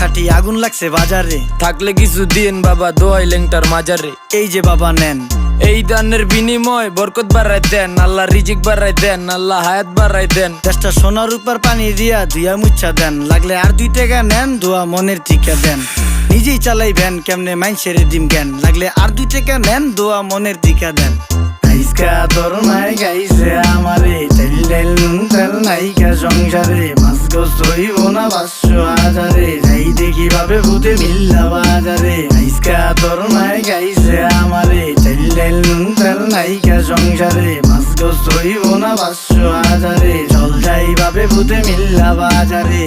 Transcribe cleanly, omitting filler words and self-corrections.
খাটি আগুন লাগছে বাজারে, থাকলে কিছু দিন বাবা দোয়াই লেংটার মাজারে। এই যে বাবা নেন, এই দানের বিনিময় বরকত বাড়াই দেন, আল্লাহ রিজিক বাড়াই দেন, আল্লাহ হায়াত বাড়াই দেন। দেশটা সোনার উপর পানি দিয়া ধুয়া মুচ্ছা দেন, লাগলে আর 2 টাকা নেন, দোয়া মনের টিকা দেন। নিজেই চালাই ভ্যান, কেমনে মাইনসেরে দিম জ্ঞান, লাগলে আর 2 টাকা নেন, দোয়া মনের টিকা দেন। আইসকা তোর মাই গাইছে আমারে, তেল তেল নুন তেল নাইকা সংসারে, মাছ গোস হইব না 500 হাজারে, যাই দেখি ভাবে ভূতে মিল্লা বাজারে। আইসকা তোর মাই গাইছে আমারে, তেল তেল নুন তেল নাইকা সংসারে, মাছ গোস হইব না 500 হাজারে, চল যাই ভাবে ভূতে মিল্লা বাজারে।